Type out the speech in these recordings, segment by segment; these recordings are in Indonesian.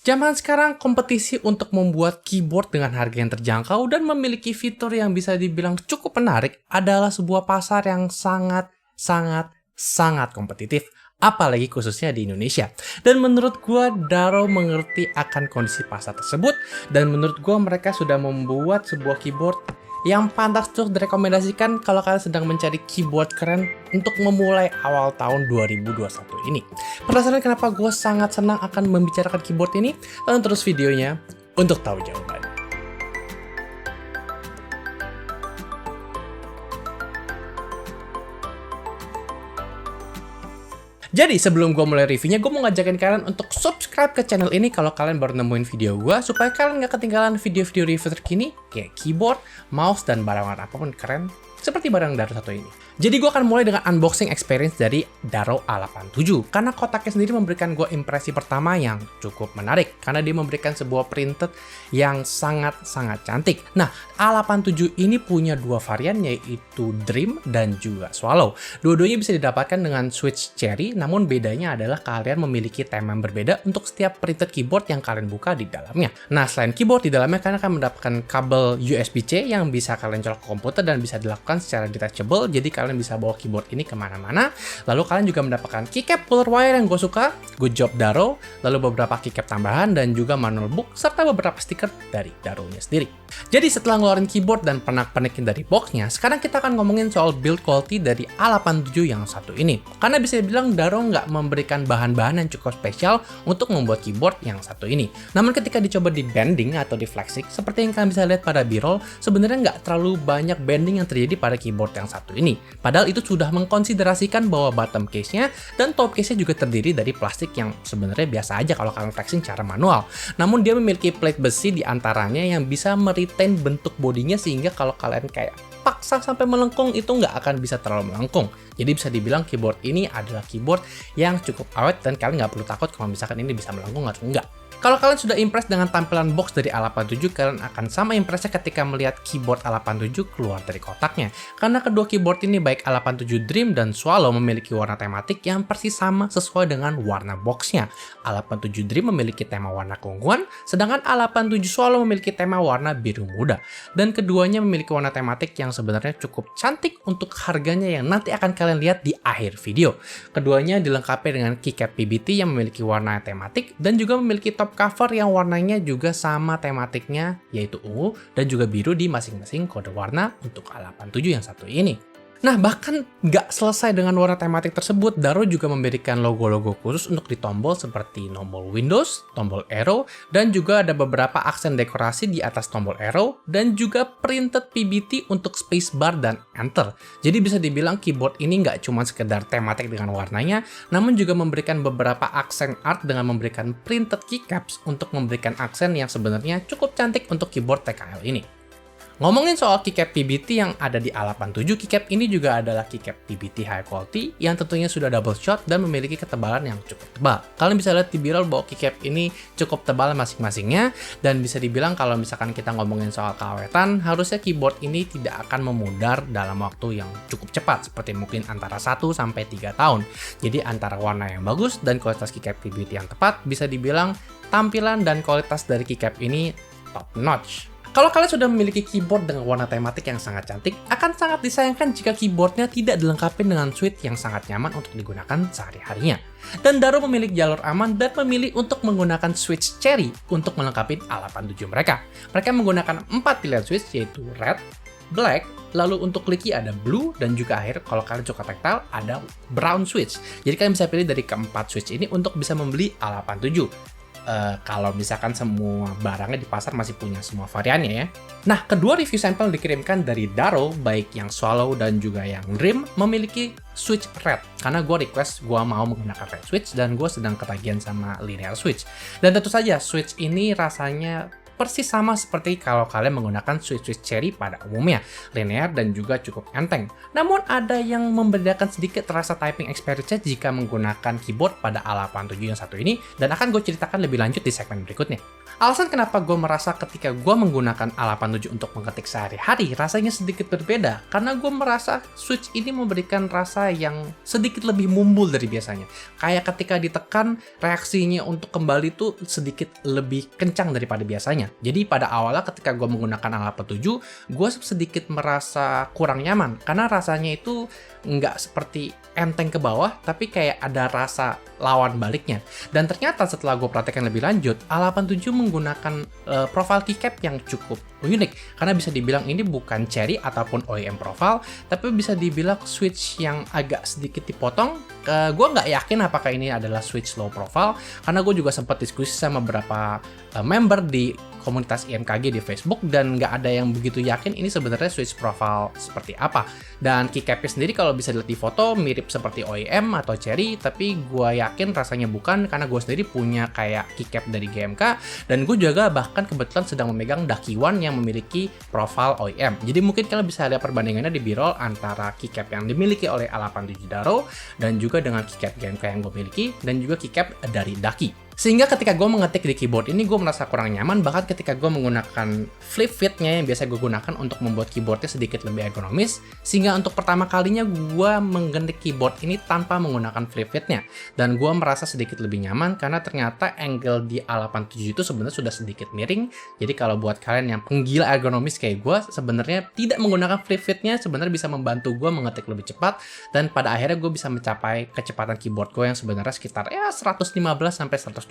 Zaman sekarang kompetisi untuk membuat keyboard dengan harga yang terjangkau dan memiliki fitur yang bisa dibilang cukup menarik adalah sebuah pasar yang sangat kompetitif, apalagi khususnya di Indonesia. Dan menurut gua, Daro mengerti akan kondisi pasar tersebut, dan menurut gua mereka sudah membuat sebuah keyboard yang pantas untuk direkomendasikan kalau kalian sedang mencari keyboard keren untuk memulai awal tahun 2021 ini. Penasaran kenapa gue sangat senang akan membicarakan keyboard ini? Tonton terus videonya untuk tahu jawabannya. Jadi sebelum gue mulai reviewnya, gue mau ngajakin kalian untuk subscribe ke channel ini kalau kalian baru nemuin video gue, supaya kalian gak ketinggalan video-video review terkini kayak keyboard, mouse, dan barang apapun keren seperti barang Daro satu ini. Jadi gue akan mulai dengan unboxing experience dari Daro A87, karena kotaknya sendiri memberikan gue impresi pertama yang cukup menarik, karena dia memberikan sebuah printed yang sangat cantik. Nah, A87 ini punya dua varian, yaitu Dream dan juga Swallow. Dua-duanya bisa didapatkan dengan switch cherry, namun bedanya adalah kalian memiliki tema yang berbeda untuk setiap printed keyboard yang kalian buka di dalamnya. Nah, selain keyboard, di dalamnya kalian akan mendapatkan kabel USB-C yang bisa kalian colok ke komputer dan bisa dilakukan secara detachable, jadi kalian bisa bawa keyboard ini kemana-mana. Lalu kalian juga mendapatkan keycap puller wire yang gue suka, good job Daro, lalu beberapa keycap tambahan dan juga manual book serta beberapa stiker dari Daro-nya sendiri. Jadi setelah ngeluarin keyboard dan pernak-pernikin dari boxnya, sekarang kita akan ngomongin soal build quality dari A87 yang satu ini. Karena bisa dibilang Daro nggak memberikan bahan-bahan yang cukup spesial untuk membuat keyboard yang satu ini. Namun ketika dicoba di bending atau di flexing, seperti yang kalian bisa lihat pada b-roll, sebenarnya nggak terlalu banyak bending yang terjadi pada keyboard yang satu ini. Padahal itu sudah mengkonsiderasikan bahwa bottom case-nya dan top case-nya juga terdiri dari plastik yang sebenarnya biasa aja kalau kalian flexing secara manual. Namun dia memiliki plate besi di antaranya yang bisa meretain bentuk bodinya, sehingga kalau kalian kayak paksa sampai melengkung itu nggak akan bisa terlalu melengkung. Jadi bisa dibilang keyboard ini adalah keyboard yang cukup awet dan kalian nggak perlu takut kalau misalkan ini bisa melengkung atau enggak. Kalau kalian sudah impress dengan tampilan box dari A87, kalian akan sama impressnya ketika melihat keyboard A87 keluar dari kotaknya. Karena kedua keyboard ini, baik A87 Dream dan Swallow, memiliki warna tematik yang persis sama sesuai dengan warna boxnya. A87 Dream memiliki tema warna keunguan, sedangkan A87 Swallow memiliki tema warna biru muda. Dan keduanya memiliki warna tematik yang sebenarnya cukup cantik untuk harganya yang nanti akan kalian lihat di akhir video. Keduanya dilengkapi dengan keycap PBT yang memiliki warna tematik dan juga memiliki top cover yang warnanya juga sama tematiknya, yaitu ungu dan juga biru di masing-masing kode warna untuk A87 yang satu ini. Nah, bahkan nggak selesai dengan warna tematik tersebut, Daro juga memberikan logo-logo khusus untuk di tombol seperti tombol Windows, tombol arrow, dan juga ada beberapa aksen dekorasi di atas tombol arrow, dan juga printed PBT untuk spacebar dan enter. Jadi bisa dibilang keyboard ini nggak cuma sekedar tematik dengan warnanya, namun juga memberikan beberapa aksen art dengan memberikan printed keycaps untuk memberikan aksen yang sebenarnya cukup cantik untuk keyboard TKL ini. Ngomongin soal keycap PBT yang ada di A87, keycap ini juga adalah keycap PBT high quality yang tentunya sudah double shot dan memiliki ketebalan yang cukup tebal. Kalian bisa lihat di b-roll bahwa keycap ini cukup tebal masing-masingnya, dan bisa dibilang kalau misalkan kita ngomongin soal keawetan, harusnya keyboard ini tidak akan memudar dalam waktu yang cukup cepat, seperti mungkin antara 1-3 tahun. Jadi antara warna yang bagus dan kualitas keycap PBT yang tepat, bisa dibilang tampilan dan kualitas dari keycap ini top notch. Kalau kalian sudah memiliki keyboard dengan warna tematik yang sangat cantik, akan sangat disayangkan jika keyboardnya tidak dilengkapi dengan switch yang sangat nyaman untuk digunakan sehari-harinya. Dan Daro memiliki jalur aman dan memilih untuk menggunakan switch cherry untuk melengkapi A87 mereka. Mereka menggunakan 4 pilihan switch, yaitu red, black, lalu untuk clicky ada blue, dan juga akhir kalau kalian suka tactile ada brown switch. Jadi kalian bisa pilih dari keempat switch ini untuk bisa membeli A87. Kalau misalkan semua barangnya di pasar masih punya semua variannya ya. Nah, kedua review sampel dikirimkan dari Daro, baik yang Swallow dan juga yang Dream, memiliki switch red. Karena gue request gue mau menggunakan red switch dan gue sedang ketagihan sama linear switch. Dan tentu saja switch ini rasanya persis sama seperti kalau kalian menggunakan switch Cherry pada umumnya, linear dan juga cukup enteng. Namun ada yang membedakan sedikit rasa typing experience jika menggunakan keyboard pada A87 yang satu ini, dan akan gue ceritakan lebih lanjut di segmen berikutnya. Alasan kenapa gue merasa ketika gue menggunakan A87 untuk mengetik sehari-hari rasanya sedikit berbeda, karena gue merasa switch ini memberikan rasa yang sedikit lebih mumbul dari biasanya. Kayak ketika ditekan, reaksinya untuk kembali tuh sedikit lebih kencang daripada biasanya. Jadi pada awalnya ketika gue menggunakan A87, gue sedikit merasa kurang nyaman, karena rasanya itu nggak seperti enteng ke bawah, tapi kayak ada rasa lawan baliknya. Dan ternyata setelah gue perhatikan lebih lanjut, A87 menggunakan profile keycap yang cukup unik, karena bisa dibilang ini bukan Cherry ataupun OEM profile, tapi bisa dibilang switch yang agak sedikit dipotong. Gue nggak yakin apakah ini adalah switch low profile, karena gue juga sempat diskusi sama beberapa member di komunitas IMKG di Facebook, dan nggak ada yang begitu yakin ini sebenarnya switch profile seperti apa. Dan keycapnya sendiri kalau bisa dilihat di foto mirip seperti OEM atau Cherry, tapi gue yakin rasanya bukan, karena gue sendiri punya kayak keycap dari GMK, dan gue juga bahkan kebetulan sedang memegang Ducky One yang memiliki profile OEM. Jadi mungkin kalian bisa lihat perbandingannya di B-roll antara keycap yang dimiliki oleh A87 Daro dan juga dengan keycap GMK yang gue miliki, dan juga keycap dari Ducky. Sehingga ketika gue mengetik di keyboard ini, gue merasa kurang nyaman, bahkan ketika gue menggunakan flip feet-nya yang biasa gue gunakan untuk membuat keyboardnya sedikit lebih ergonomis, sehingga untuk pertama kalinya gue menggetik keyboard ini tanpa menggunakan flip feet-nya. Dan gue merasa sedikit lebih nyaman, karena ternyata angle di A87 itu sebenarnya sudah sedikit miring. Jadi kalau buat kalian yang penggila ergonomis kayak gue, sebenarnya tidak menggunakan flip feet-nya sebenarnya bisa membantu gue mengetik lebih cepat, dan pada akhirnya gue bisa mencapai kecepatan keyboard gue yang sebenarnya sekitar 115-120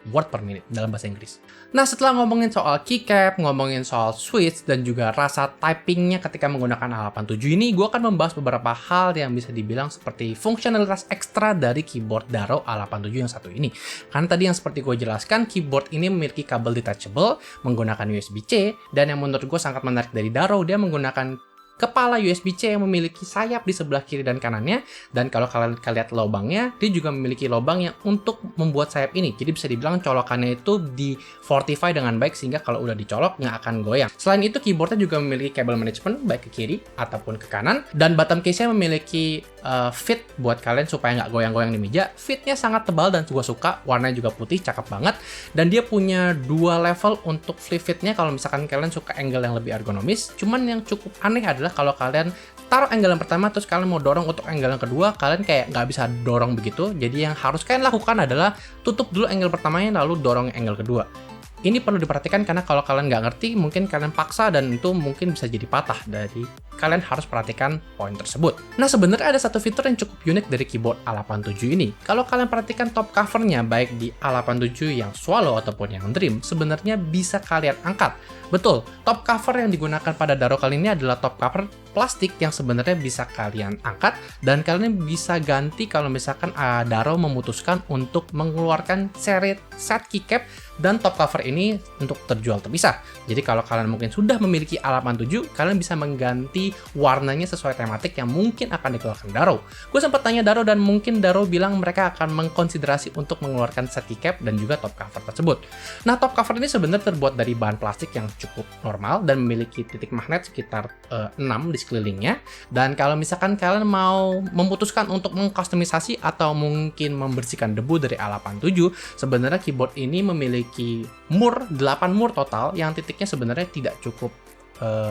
word per minute dalam bahasa Inggris. Nah, setelah ngomongin soal keycap, ngomongin soal switch, dan juga rasa typingnya ketika menggunakan A87 ini, gue akan membahas beberapa hal yang bisa dibilang seperti fungsionalitas ekstra dari keyboard Daro A87 yang satu ini. Karena tadi yang seperti gue jelaskan, keyboard ini memiliki kabel detachable menggunakan USB-C, dan yang menurut gue sangat menarik dari Daro, dia menggunakan kepala USB-C yang memiliki sayap di sebelah kiri dan kanannya, dan kalau kalian lihat lubangnya, dia juga memiliki lubang yang untuk membuat sayap ini. Jadi bisa dibilang colokannya itu di fortify dengan baik, sehingga kalau udah dicolok nggak akan goyang. Selain itu, keyboardnya juga memiliki kabel management baik ke kiri ataupun ke kanan, dan bottom case-nya memiliki fit buat kalian supaya nggak goyang-goyang di meja. Fitnya sangat tebal dan gue suka, warnanya juga putih, cakep banget, dan dia punya dua level untuk flip fitnya kalau misalkan kalian suka angle yang lebih ergonomis. Cuman yang cukup aneh adalah kalau kalian taruh angle yang pertama terus kalian mau dorong untuk angle yang kedua, kalian kayak nggak bisa dorong begitu. Jadi yang harus kalian lakukan adalah tutup dulu angle pertamanya lalu dorong angle kedua. Ini perlu diperhatikan karena kalau kalian nggak ngerti, mungkin kalian paksa dan itu mungkin bisa jadi patah. Dari kalian harus perhatikan poin tersebut. Nah, sebenarnya ada satu fitur yang cukup unik dari keyboard A87 ini. Kalau kalian perhatikan top covernya, baik di A87 yang Swallow ataupun yang Dream, sebenarnya bisa kalian angkat. Betul, top cover yang digunakan pada Daro kali ini adalah top cover plastik yang sebenarnya bisa kalian angkat, dan kalian bisa ganti kalau misalkan Daro memutuskan untuk mengeluarkan seri set keycap dan top cover ini untuk terjual terpisah. Jadi kalau kalian mungkin sudah memiliki A87, kalian bisa mengganti warnanya sesuai tematik yang mungkin akan dikeluarkan Daro. Gue sempat tanya Daro dan mungkin Daro bilang mereka akan mengkonsiderasi untuk mengeluarkan set keycap dan juga top cover tersebut. Nah, top cover ini sebenarnya terbuat dari bahan plastik yang cukup normal dan memiliki titik magnet sekitar 6 di sekelilingnya. Dan kalau misalkan kalian mau memutuskan untuk mengkustomisasi atau mungkin membersihkan debu dari A87, sebenarnya keyboard ini memiliki 8 mur total yang titiknya sebenarnya tidak cukup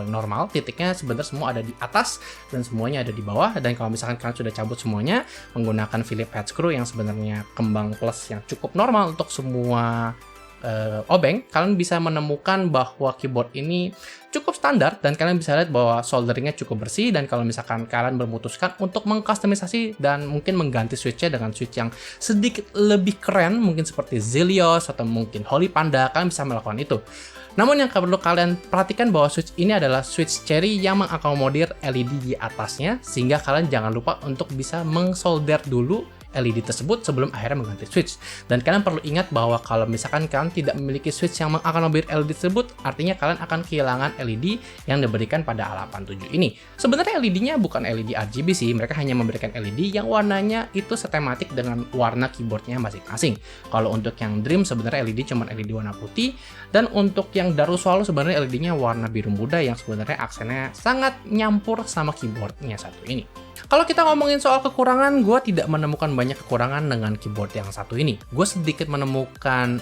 normal. Titiknya sebenarnya semua ada di atas dan semuanya ada di bawah. Dan kalau misalkan kalian sudah cabut semuanya menggunakan Phillips head screw yang sebenarnya kembang plus yang cukup normal untuk semua obeng, kalian bisa menemukan bahwa keyboard ini cukup standar dan kalian bisa lihat bahwa solderingnya cukup bersih. Dan kalau misalkan kalian memutuskan untuk mengkustomisasi dan mungkin mengganti switch-nya dengan switch yang sedikit lebih keren, mungkin seperti Zelios atau mungkin Holy Panda, kalian bisa melakukan itu. Namun yang perlu kalian perhatikan bahwa switch ini adalah switch Cherry yang mengakomodir LED di atasnya, sehingga kalian jangan lupa untuk bisa mengsolder dulu LED tersebut sebelum akhirnya mengganti switch. Dan kalian perlu ingat bahwa kalau misalkan kalian tidak memiliki switch yang mengakomodir LED tersebut, artinya kalian akan kehilangan LED yang diberikan pada A87 ini. Sebenarnya LED-nya bukan LED RGB sih, mereka hanya memberikan LED yang warnanya itu setematik dengan warna keyboardnya masing-masing. Kalau untuk yang Dream sebenarnya LED cuma LED warna putih, dan untuk yang Daru Swallow sebenarnya LED-nya warna biru muda yang sebenarnya aksennya sangat nyampur sama keyboardnya satu ini. Kalau kita ngomongin soal kekurangan, gue tidak menemukan banyak kekurangan dengan keyboard yang satu ini. Gue sedikit menemukan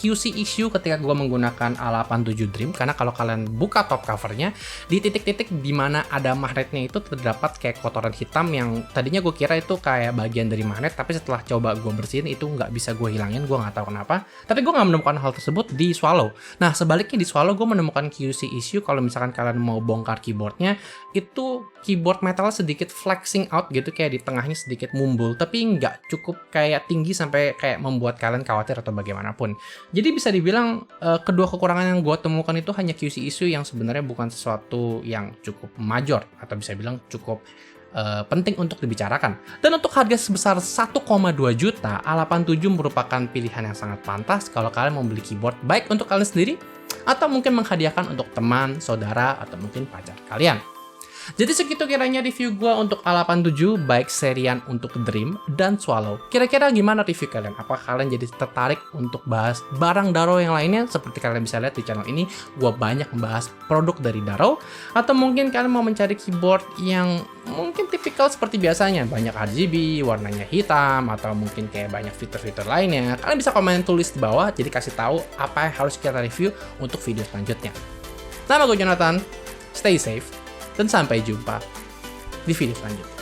QC issue ketika gue menggunakan A87 Dream, karena kalau kalian buka top covernya, di titik-titik di mana ada magnetnya itu terdapat kayak kotoran hitam yang tadinya gue kira itu kayak bagian dari magnet, tapi setelah coba gue bersihin itu nggak bisa gue hilangin, gue nggak tahu kenapa. Tapi gue nggak menemukan hal tersebut di Swallow. Nah, sebaliknya di Swallow gue menemukan QC issue kalau misalkan kalian mau bongkar keyboardnya, itu keyboard metal sedikit flexing out gitu, kayak di tengahnya sedikit mumbul, tapi nggak cukup kayak tinggi sampai kayak membuat kalian khawatir atau bagaimanapun. Jadi bisa dibilang kedua kekurangan yang gue temukan itu hanya QC issue yang sebenarnya bukan sesuatu yang cukup major atau bisa bilang cukup penting untuk dibicarakan. Dan untuk harga sebesar 1,2 juta, A87 merupakan pilihan yang sangat pantas kalau kalian mau beli keyboard baik untuk kalian sendiri atau mungkin menghadiahkan untuk teman, saudara, atau mungkin pacar kalian. Jadi segitu kiranya review gue untuk A87 baik serian untuk Dream dan Swallow. Kira-kira gimana review kalian? Apakah kalian jadi tertarik untuk bahas barang Daro yang lainnya? Seperti kalian bisa lihat di channel ini, gue banyak membahas produk dari Daro. Atau mungkin kalian mau mencari keyboard yang mungkin tipikal seperti biasanya, banyak RGB, warnanya hitam, atau mungkin kayak banyak fitur-fitur lainnya. Kalian bisa komen tulis di bawah, jadi kasih tahu apa yang harus kita review untuk video selanjutnya. Nama gue Jonathan, stay safe, dan sampai jumpa di video selanjutnya.